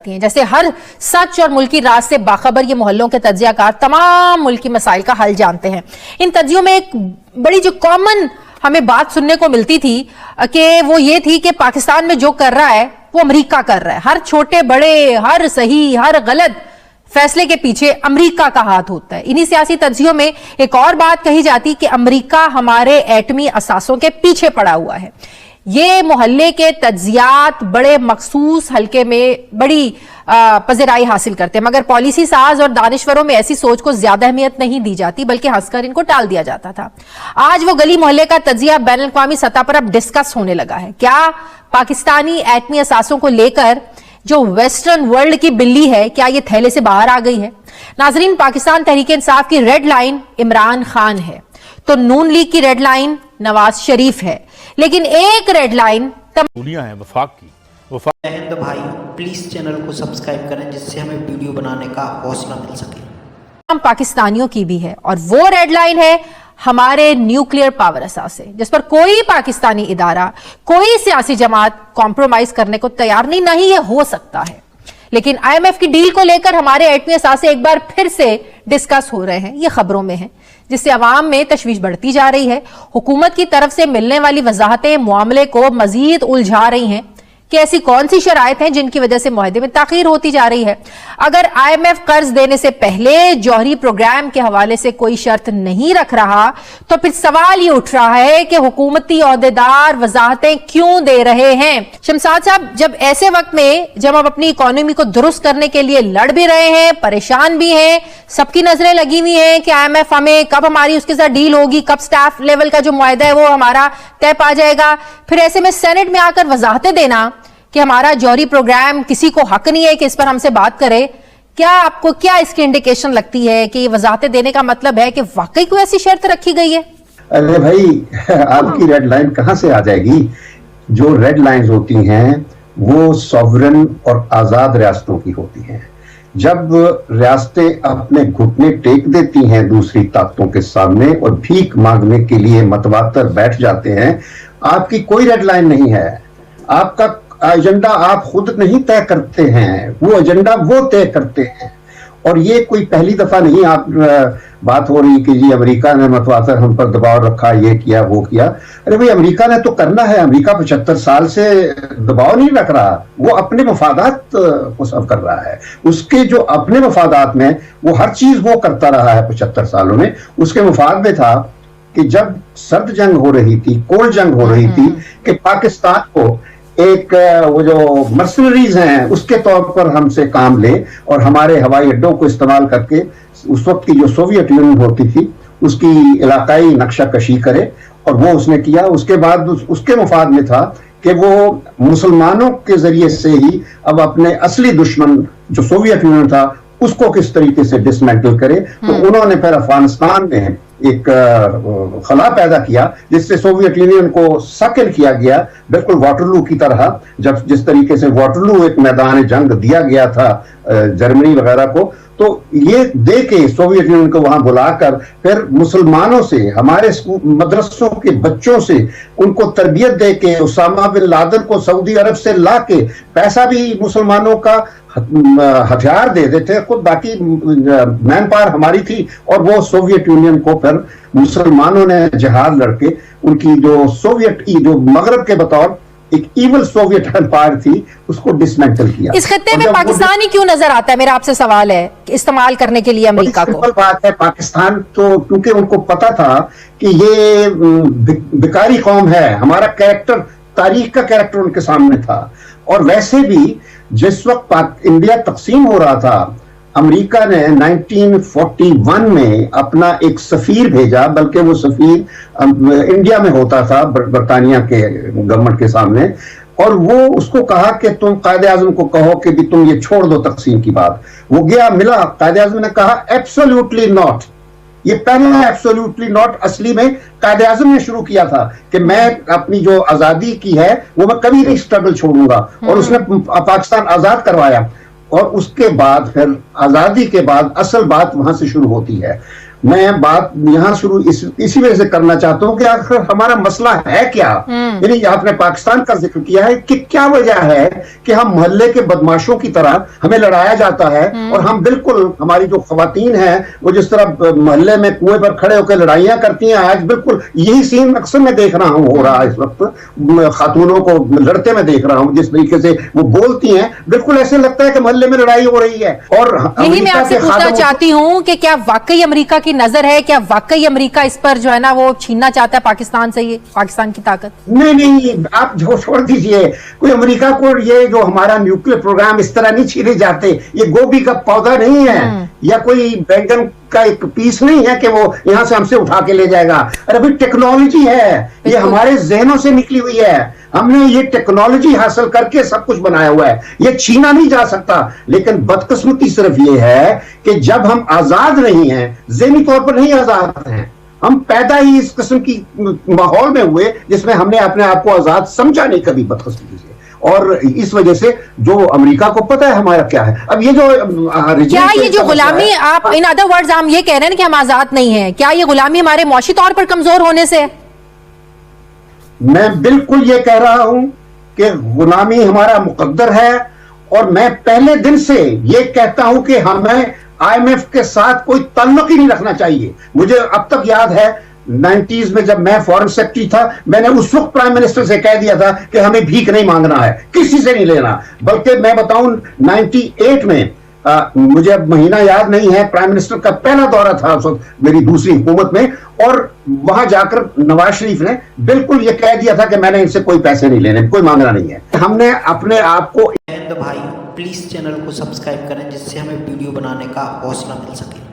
जैसे हर सच और मुल्की राज से बाखबर ये मोहल्लों के तज्जियाकार तमाम मुल्की मसाइल का हल जानते हैं। इन तज्जियों में एक बड़ी जो कॉमन हमें बात सुनने को मिलती थी कि वो ये थी कि पाकिस्तान में जो कर रहा है वो अमेरिका कर रहा है। हर छोटे बड़े, हर सही, हर गलत फैसले के पीछे अमेरिका का हाथ होता है। इन्हीं सियासी तज्जियों में एक और बात कही जाती कि अमेरिका हमारे एटमी असासों के पीछे पड़ा हुआ है। ये मोहल्ले के तज्जियात बड़े मखसूस हल्के में बड़ी पज़िराई हासिल करते हैं, मगर पॉलिसी साज और दानिश्वरों में ऐसी सोच को ज्यादा अहमियत नहीं दी जाती, बल्कि हंसकर इनको टाल दिया जाता था। आज वो गली मोहल्ले का तज्जिया बैनुल अक़वामी सतह पर अब डिस्कस होने लगा है। क्या पाकिस्तानी एटमी असासों को लेकर जो वेस्टर्न वर्ल्ड की बिल्ली है, क्या ये थैले से बाहर आ गई है? नाजरीन, पाकिस्तान तहरीक इंसाफ की रेड लाइन इमरान खान है, तो नून लीग की रेड लाइन नवाज शरीफ है, लेकिन एक रेड लाइन है वफाक की। हिंद भाई, प्लीज चैनल को सब्सक्राइब करें जिससे हमें वीडियो बनाने का हौसला मिल सके। हम पाकिस्तानियों की भी है, और वो रेड लाइन है हमारे न्यूक्लियर पावर असासे, जिस पर कोई पाकिस्तानी इदारा, कोई सियासी जमात कॉम्प्रोमाइज करने को तैयार नहीं ये हो सकता है। लेकिन IMF की डील को लेकर हमारे एटमी असासे एक बार फिर से डिस्कस हो रहे हैं, ये खबरों में है, जिससे अवाम में तशवीश बढ़ती जा रही है। हुकूमत की तरफ से मिलने वाली वजाहतें मामले को मजीद उलझा रही हैं कि ऐसी कौन सी शराइत हैं जिनकी वजह से मुआहदे में ताखीर होती जा रही है। अगर IMF कर्ज देने से पहले जौहरी प्रोग्राम के हवाले से कोई शर्त नहीं रख रहा, तो फिर सवाल ये उठ रहा है कि हुकूमती ओहदेदार वजाहतें क्यों दे रहे हैं। शमशाद साहब, जब ऐसे वक्त में जब हम अपनी इकोनॉमी को दुरुस्त करने के लिए लड़ भी रहे हैं, परेशान भी हैं, सबकी नजरें लगी हुई हैं कि IMF हमें कब हमारी उसके साथ डील होगी, कब स्टाफ लेवल का जो मुआहदा है वो हमारा तय पा जाएगा, फिर ऐसे में सेनेट में आकर वजाहतें देना कि हमारा जौहरी प्रोग्राम किसी को हक नहीं है कि इस पर हमसे बात करे, क्या आपको क्या इसकी इंडिकेशन लगती है कि वजाहतें देने का मतलब है कि वाकई कोई ऐसी शर्त रखी गई है? अरे भाई, आपकी रेड लाइन कहां से आ जाएगी? जो रेड लाइंस होती हैं वो सॉवरन और आजाद रियासतों की होती हैं। जब रियासतें अपने घुटने टेक देती हैं दूसरी ताकतों के सामने और भीख मांगने के लिए मतवातर बैठ जाते हैं, आपकी कोई रेड लाइन नहीं है। आपका एजेंडा आप खुद नहीं तय करते हैं, वो एजेंडा वो तय करते हैं। और ये कोई पहली दफा नहीं आप बात हो रही कि जी अमेरिका ने मतवातर हम पर दबाव रखा, ये किया वो किया। अरे भाई, अमेरिका ने तो करना है। अमेरिका 75 साल से दबाव नहीं रख रहा, वो अपने मफादात को सब कर रहा है। उसके जो अपने मफादात में वो हर चीज वो करता रहा है 75 सालों में। उसके मफाद में था कि जब सर्द जंग हो रही थी, कोल्ड जंग हो रही थी, कि पाकिस्तान को एक वो जो मर्सनरीज हैं उसके तौर पर हमसे काम ले और हमारे हवाई अड्डों को इस्तेमाल करके उस वक्त की जो सोवियत यूनियन होती थी उसकी इलाकाई नक्शा कशी करे, और वो उसने किया। उसके बाद उसके मफाद में था कि वो मुसलमानों के जरिए से ही अब अपने असली दुश्मन जो सोवियत यूनियन था उसको किस तरीके से डिसमेंटल करे। तो उन्होंने फिर अफगानिस्तान में एक खला पैदा किया जिससे सोवियत यूनियन को सकिल किया गया, बिल्कुल वाटरलू की तरह। जब जिस तरीके से वाटरलू एक मैदान जंग दिया गया था जर्मनी वगैरह को, तो ये दे के सोवियत यूनियन को वहां बुलाकर फिर मुसलमानों से, हमारे मदरसों के बच्चों से उनको तरबियत दे के उसामा बिन लादेन को सऊदी अरब से ला के पैसा भी मुसलमानों का हथियार दे देते, खुद बाकी मैन पावर हमारी थी। और वो सोवियत यूनियन को फिर मुसलमानों ने जिहाद लड़के उनकी जो सोवियत जो मगरब के बतौर एक इवल सोवियत एम्पायर थी उसको डिसमेंटल किया। इस खित्ते में पाकिस्तान ही क्यों नजर आता है? मेरा आपसे सवाल है, इस्तेमाल करने के लिए अमेरिका को। सिंपल बात है, पाकिस्तान तो क्योंकि उनको पता था कि ये भिखारी कौम है, हमारा कैरेक्टर, तारीख का कैरेक्टर उनके सामने था। और वैसे भी जिस वक्त इंडिया तकसीम हो रहा था, अमेरिका ने 1941 में अपना एक सफीर भेजा, बल्कि वो सफीर इंडिया में होता था बरतानिया के गवर्नमेंट के सामने, और वो उसको कहा कि तुम कायदे आजम को कहो कि भी तुम ये छोड़ दो तकसीम की बात। वो गया, मिला, कायदे आजम ने कहा एब्सोल्युटली नॉट। ये पहला एब्सोल्युटली नॉट असली में कायदे आजम ने शुरू किया था कि मैं अपनी जो आजादी की है वो मैं कभी नहीं स्ट्रगल छोड़ूंगा, और उसने पाकिस्तान आजाद करवाया। और उसके बाद फिर आजादी के बाद असल बात वहां से शुरू होती है। मैं बात यहां शुरू इसी वजह से करना चाहता हूं कि आखिर हमारा मसला है क्या। यानी आपने पाकिस्तान का जिक्र किया है कि क्या वजह है कि हम मोहल्ले के बदमाशों की तरह हमें लड़ाया जाता है, और हम बिल्कुल हमारी जो खवातीन हैं वो जिस तरह मोहल्ले में कुएं पर खड़े होकर लड़ाइयां करती हैं, आज बिल्कुल यही सीन अक्सर मैं देख रहा हूं हो रहा है इस वक्त। खातूनों को लड़ते मैं देख रहा हूं, जिस तरीके से वो बोलती हैं बिल्कुल ऐसे लगता है कि मोहल्ले में लड़ाई हो रही है। और यही मैं आपसे पूछना चाहती हूं कि क्या वाकई अमेरिका की नजर है, क्या वाकई अमेरिका इस पर जो है ना वो छीनना चाहता है पाकिस्तान से, ये पाकिस्तान की ताकत? नहीं, आप जो छोड़ दीजिए, कोई अमेरिका को ये जो हमारा न्यूक्लियर प्रोग्राम इस तरह नहीं छीने जाते। ये गोभी का पौधा नहीं है या कोई बैंगन का एक पीस नहीं है कि वो यहां से हमसे उठा के ले जाएगा। अरे भाई टेक्नोलॉजी है, ये हमारे जहनों से निकली हुई है, हमने ये टेक्नोलॉजी हासिल करके सब कुछ बनाया हुआ है, ये छीना नहीं जा सकता। लेकिन बदकिस्मती सिर्फ ये है कि जब हम आजाद नहीं हैं, ज़हनी तौर पर नहीं आजाद हैं, हम पैदा ही इस किस्म की माहौल में हुए जिसमें हमने अपने आप को आजाद समझा नहीं कभी, बदकिस्मती से। और इस वजह से जो अमेरिका को पता है हमारा क्या है। अब ये जो क्या ये जो गुलामी, आप इन अदर वर्ड्स हम ये कह रहे हैं कि हम आजाद नहीं हैं, क्या ये गुलामी हमारे मौशी तौर पर कमजोर होने से है? मैं बिल्कुल ये कह रहा हूं कि गुलामी हमारा मुकद्दर है, और मैं पहले दिन से ये कहता हूं कि हमें IMF के साथ कोई ताल्लुक ही नहीं रखना चाहिए। मुझे अब तक याद है 90s में जब मैं फॉरेन सेक्रेटरी था, मैंने उस वक्त प्राइम मिनिस्टर से कह दिया था कि हमें भीख नहीं मांगना है, किसी से नहीं लेना। बल्कि मैं बताऊं 98 में मुझे अब महीना याद नहीं है, प्राइम मिनिस्टर का पहला दौरा था उस वक्त मेरी दूसरी हुकूमत में, और वहां जाकर नवाज शरीफ ने बिल्कुल ये कह दिया था कि मैंने इनसे कोई पैसे नहीं लेने, कोई मांगना नहीं है। हमने अपने आप को भाई प्लीज चैनल को सब्सक्राइब करें जिससे हमें वीडियो बनाने का हौसला मिल सके।